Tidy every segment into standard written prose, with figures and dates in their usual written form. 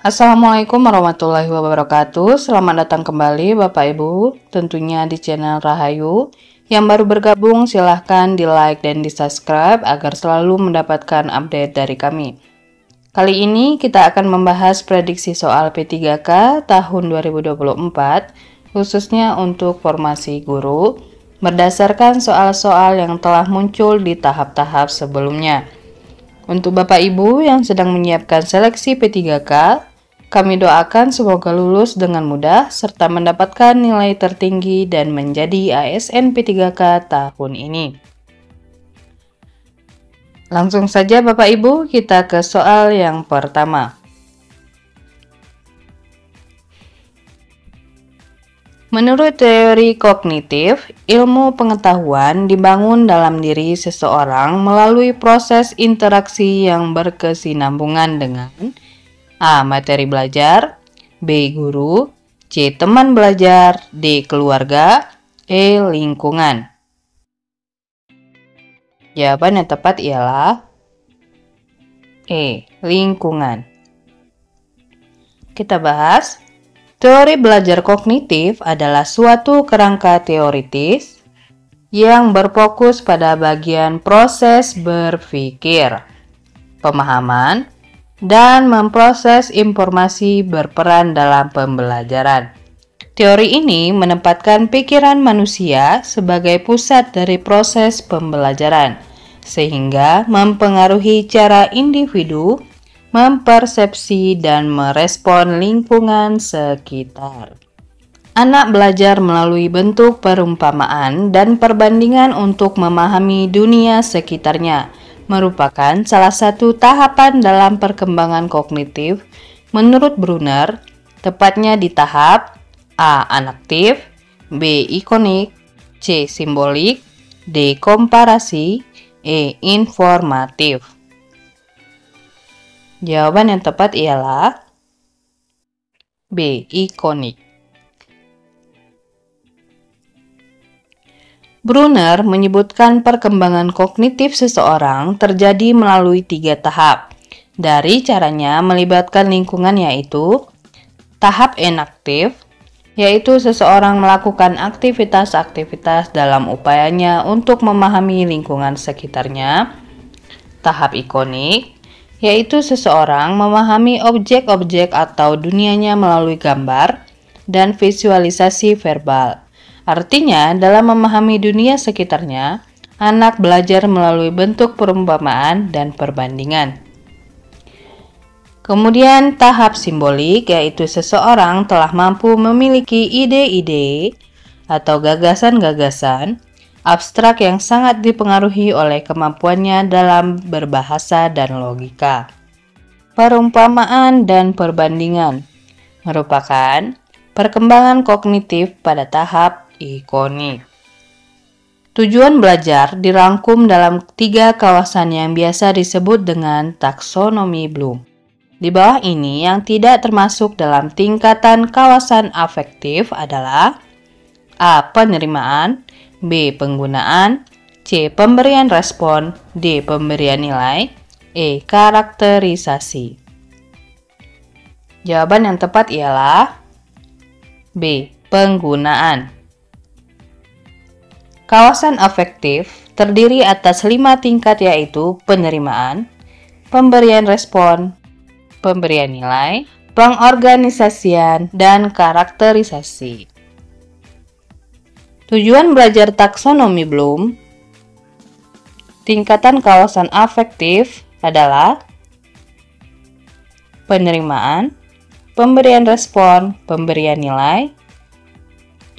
Assalamualaikum warahmatullahi wabarakatuh. Selamat datang kembali Bapak Ibu, tentunya di channel Rahayu. Yang baru bergabung silahkan di like dan di subscribe agar selalu mendapatkan update dari kami. Kali ini kita akan membahas prediksi soal P3K tahun 2024, khususnya untuk formasi guru, berdasarkan soal-soal yang telah muncul di tahap-tahap sebelumnya. Untuk Bapak Ibu yang sedang menyiapkan seleksi P3K, kami doakan semoga lulus dengan mudah serta mendapatkan nilai tertinggi dan menjadi ASN P3K tahun ini. Langsung saja Bapak Ibu, kita ke soal yang pertama. Menurut teori kognitif, ilmu pengetahuan dibangun dalam diri seseorang melalui proses interaksi yang berkesinambungan dengan A. Materi belajar, B. Guru, C. Teman belajar, D. Keluarga, E. Lingkungan. Jawaban yang tepat ialah E. Lingkungan. Kita bahas. Teori belajar kognitif adalah suatu kerangka teoritis yang berfokus pada bagian proses berpikir, pemahaman, dan memproses informasi berperan dalam pembelajaran. Teori ini menempatkan pikiran manusia sebagai pusat dari proses pembelajaran, sehingga mempengaruhi cara individu mempersepsi dan merespon lingkungan sekitar. Anak belajar melalui bentuk perumpamaan dan perbandingan untuk memahami dunia sekitarnya, merupakan salah satu tahapan dalam perkembangan kognitif menurut Brunner, tepatnya di tahap A. Anaktif, B. Ikonik, C. Simbolik, D. Komparasi, E. Informatif. Jawaban yang tepat ialah B. Ikonik. Brunner menyebutkan perkembangan kognitif seseorang terjadi melalui 3 tahap. Dari caranya melibatkan lingkungan yaitu tahap enaktif, yaitu seseorang melakukan aktivitas-aktivitas dalam upayanya untuk memahami lingkungan sekitarnya. Tahap ikonik, yaitu seseorang memahami objek-objek atau dunianya melalui gambar dan visualisasi verbal. Artinya, dalam memahami dunia sekitarnya, anak belajar melalui bentuk perumpamaan dan perbandingan. Kemudian, tahap simbolik, yaitu seseorang telah mampu memiliki ide-ide atau gagasan-gagasan abstrak yang sangat dipengaruhi oleh kemampuannya dalam berbahasa dan logika. Perumpamaan dan perbandingan merupakan perkembangan kognitif pada tahap ikonik. Tujuan belajar dirangkum dalam 3 kawasan yang biasa disebut dengan taksonomi Bloom. Di bawah ini yang tidak termasuk dalam tingkatan kawasan afektif adalah A. Penerimaan, B. Penggunaan, C. Pemberian respon, D. Pemberian nilai, E. Karakterisasi. Jawaban yang tepat ialah B. Penggunaan. Kawasan afektif terdiri atas 5 tingkat yaitu penerimaan, pemberian respon, pemberian nilai, pengorganisasian, dan karakterisasi. Tujuan belajar taksonomi Bloom, tingkatan kawasan afektif adalah penerimaan, pemberian respon, pemberian nilai,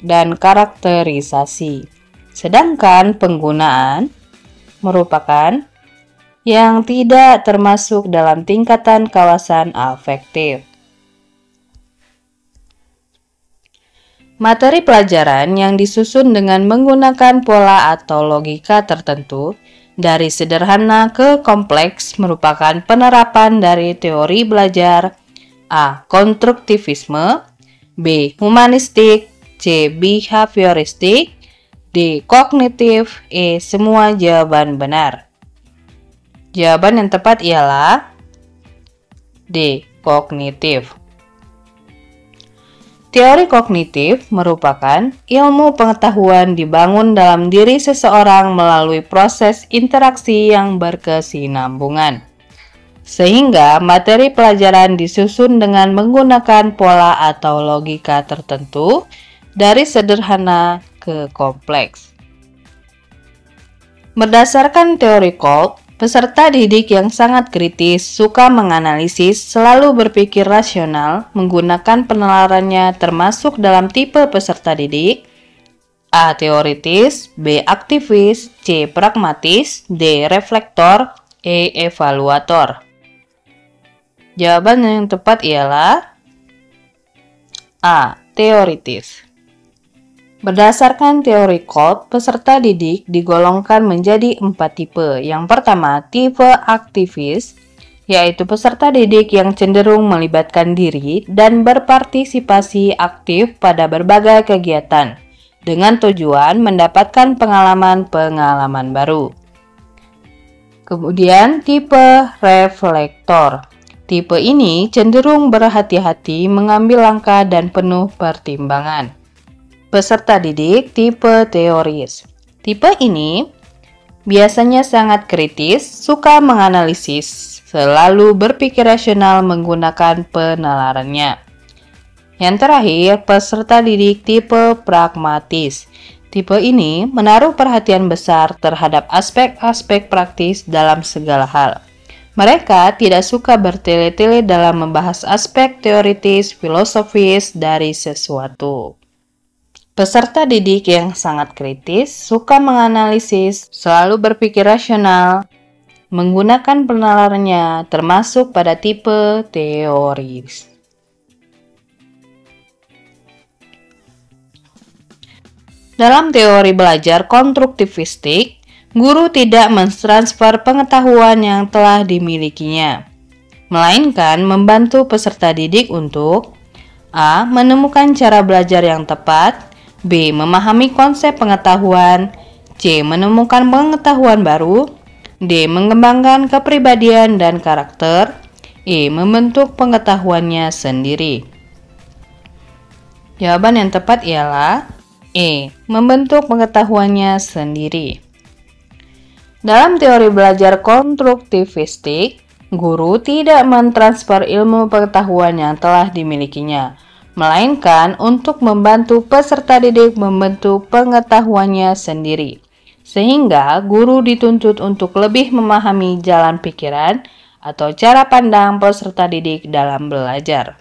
dan karakterisasi. Sedangkan penggunaan merupakan yang tidak termasuk dalam tingkatan kawasan afektif. Materi pelajaran yang disusun dengan menggunakan pola atau logika tertentu dari sederhana ke kompleks merupakan penerapan dari teori belajar A. Konstruktivisme, B. Humanistik, C. Behavioristik, D. Kognitif, E. Semua jawaban benar. Jawaban yang tepat ialah D. kognitif. Teori kognitif merupakan ilmu pengetahuan dibangun dalam diri seseorang melalui proses interaksi yang berkesinambungan, sehingga materi pelajaran disusun dengan menggunakan pola atau logika tertentu dari sederhana ke kompleks. Berdasarkan teori Kolb, peserta didik yang sangat kritis, suka menganalisis, selalu berpikir rasional, menggunakan penalarannya termasuk dalam tipe peserta didik A. Teoritis, B. Aktivis, C. Pragmatis, D. Reflektor, E. Evaluator. Jawaban yang tepat ialah A. Teoritis. Berdasarkan teori Kolb, peserta didik digolongkan menjadi 4 tipe. Yang pertama, tipe aktivis, yaitu peserta didik yang cenderung melibatkan diri dan berpartisipasi aktif pada berbagai kegiatan, dengan tujuan mendapatkan pengalaman-pengalaman baru. Kemudian, tipe reflektor. Tipe ini cenderung berhati-hati, mengambil langkah dan penuh pertimbangan. Peserta didik tipe teoris. Tipe ini biasanya sangat kritis, suka menganalisis, selalu berpikir rasional menggunakan penalarannya. Yang terakhir, peserta didik tipe pragmatis. Tipe ini menaruh perhatian besar terhadap aspek-aspek praktis dalam segala hal. Mereka tidak suka bertele-tele dalam membahas aspek teoritis, filosofis dari sesuatu. Peserta didik yang sangat kritis, suka menganalisis, selalu berpikir rasional, menggunakan penalarannya, termasuk pada tipe teoris. Dalam teori belajar konstruktivistik, guru tidak mentransfer pengetahuan yang telah dimilikinya, melainkan membantu peserta didik untuk A. Menemukan cara belajar yang tepat, B. Memahami konsep pengetahuan, C. Menemukan pengetahuan baru, D. Mengembangkan kepribadian dan karakter, E. Membentuk pengetahuannya sendiri. Jawaban yang tepat ialah E. Membentuk pengetahuannya sendiri. Dalam teori belajar konstruktivistik, guru tidak mentransfer ilmu pengetahuan yang telah dimilikinya, melainkan untuk membantu peserta didik membentuk pengetahuannya sendiri. Sehingga guru dituntut untuk lebih memahami jalan pikiran atau cara pandang peserta didik dalam belajar.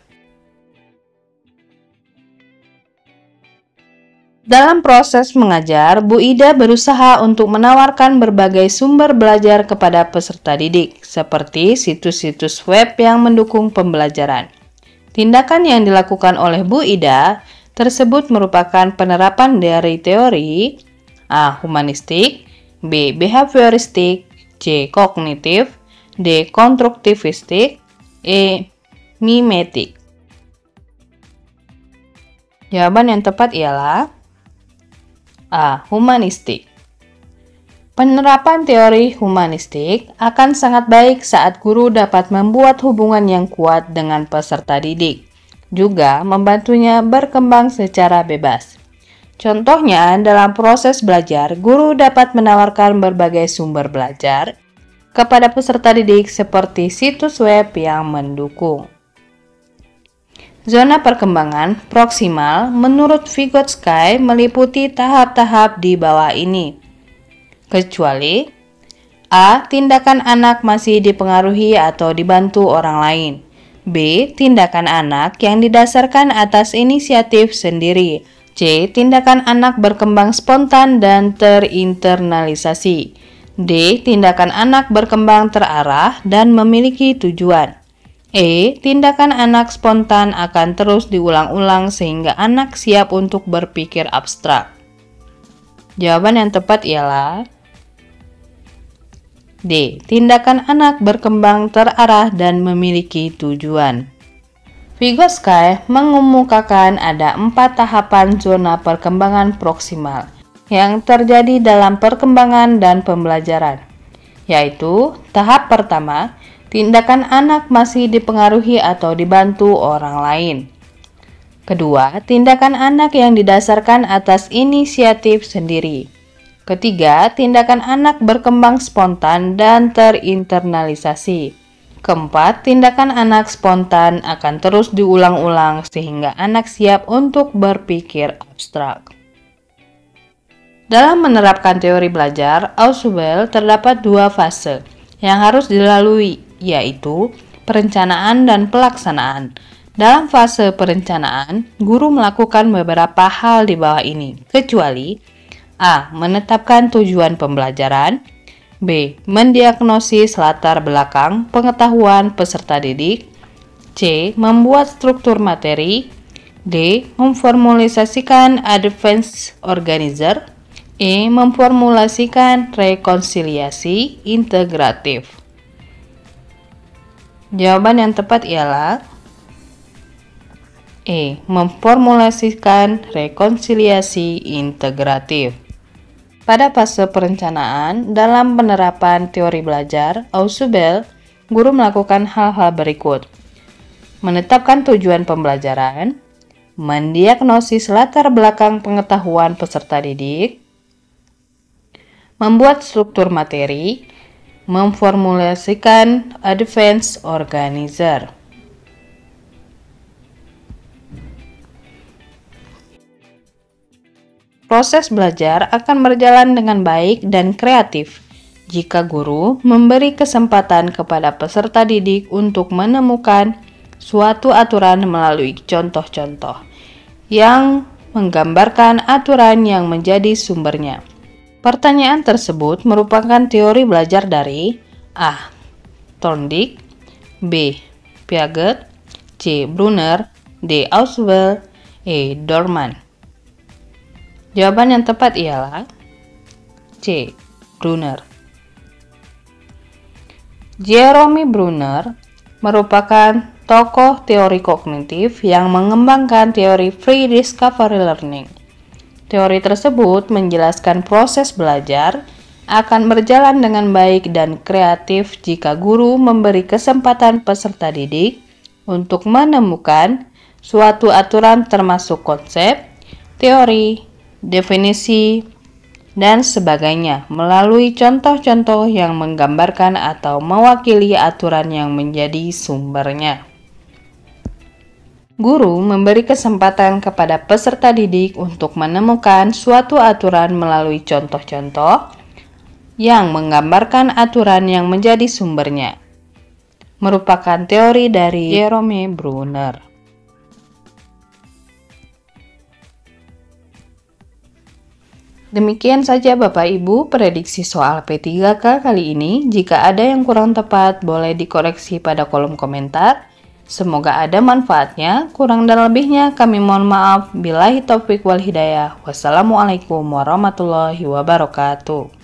Dalam proses mengajar, Bu Ida berusaha untuk menawarkan berbagai sumber belajar kepada peserta didik, seperti situs-situs web yang mendukung pembelajaran. Tindakan yang dilakukan oleh Bu Ida tersebut merupakan penerapan dari teori A. Humanistik, B. Behavioristik, C. Kognitif, D. Konstruktivistik, E. Mimetik. Jawaban yang tepat ialah A. Humanistik. Penerapan teori humanistik akan sangat baik saat guru dapat membuat hubungan yang kuat dengan peserta didik, juga membantunya berkembang secara bebas. Contohnya, dalam proses belajar, guru dapat menawarkan berbagai sumber belajar kepada peserta didik seperti situs web yang mendukung. Zona perkembangan proksimal menurut Vygotsky meliputi tahap-tahap di bawah ini. Kecuali A. Tindakan anak masih dipengaruhi atau dibantu orang lain. B. Tindakan anak yang didasarkan atas inisiatif sendiri. C. Tindakan anak berkembang spontan dan terinternalisasi. D. Tindakan anak berkembang terarah dan memiliki tujuan. E. Tindakan anak spontan akan terus diulang-ulang sehingga anak siap untuk berpikir abstrak. Jawaban yang tepat ialah D. Tindakan anak berkembang terarah dan memiliki tujuan. Vygotsky mengemukakan ada 4 tahapan zona perkembangan proksimal yang terjadi dalam perkembangan dan pembelajaran, yaitu tahap pertama, tindakan anak masih dipengaruhi atau dibantu orang lain. Kedua, tindakan anak yang didasarkan atas inisiatif sendiri. Ketiga, tindakan anak berkembang spontan dan terinternalisasi. Keempat, tindakan anak spontan akan terus diulang-ulang sehingga anak siap untuk berpikir abstrak. Dalam menerapkan teori belajar, Ausubel terdapat dua fase yang harus dilalui, yaitu perencanaan dan pelaksanaan. Dalam fase perencanaan, guru melakukan beberapa hal di bawah ini, kecuali A. Menetapkan tujuan pembelajaran, B. Mendiagnosis latar belakang pengetahuan peserta didik, C. Membuat struktur materi, D. Memformulasikan advance organizer, E. Memformulasikan rekonsiliasi integratif. Jawaban yang tepat ialah E. Memformulasikan rekonsiliasi integratif. Pada fase perencanaan, dalam penerapan teori belajar, Ausubel, guru melakukan hal-hal berikut. Menetapkan tujuan pembelajaran, mendiagnosis latar belakang pengetahuan peserta didik, membuat struktur materi, memformulasikan advance organizer. Proses belajar akan berjalan dengan baik dan kreatif jika guru memberi kesempatan kepada peserta didik untuk menemukan suatu aturan melalui contoh-contoh yang menggambarkan aturan yang menjadi sumbernya. Pertanyaan tersebut merupakan teori belajar dari A. Thorndike, B. Piaget, C. Brunner, D. Ausubel, E. Dorman. Jawaban yang tepat ialah C. Brunner. Jerome Brunner merupakan tokoh teori kognitif yang mengembangkan teori free discovery learning. Teori tersebut menjelaskan proses belajar akan berjalan dengan baik dan kreatif jika guru memberi kesempatan peserta didik untuk menemukan suatu aturan termasuk konsep, teori, definisi, dan sebagainya melalui contoh-contoh yang menggambarkan atau mewakili aturan yang menjadi sumbernya. Guru memberi kesempatan kepada peserta didik untuk menemukan suatu aturan melalui contoh-contoh yang menggambarkan aturan yang menjadi sumbernya. Merupakan teori dari Jerome Brunner. Demikian saja Bapak Ibu prediksi soal P3K kali ini. Jika ada yang kurang tepat, boleh dikoreksi pada kolom komentar. Semoga ada manfaatnya. Kurang dan lebihnya kami mohon maaf. Billahi taufiq wal hidayah. Wassalamualaikum warahmatullahi wabarakatuh.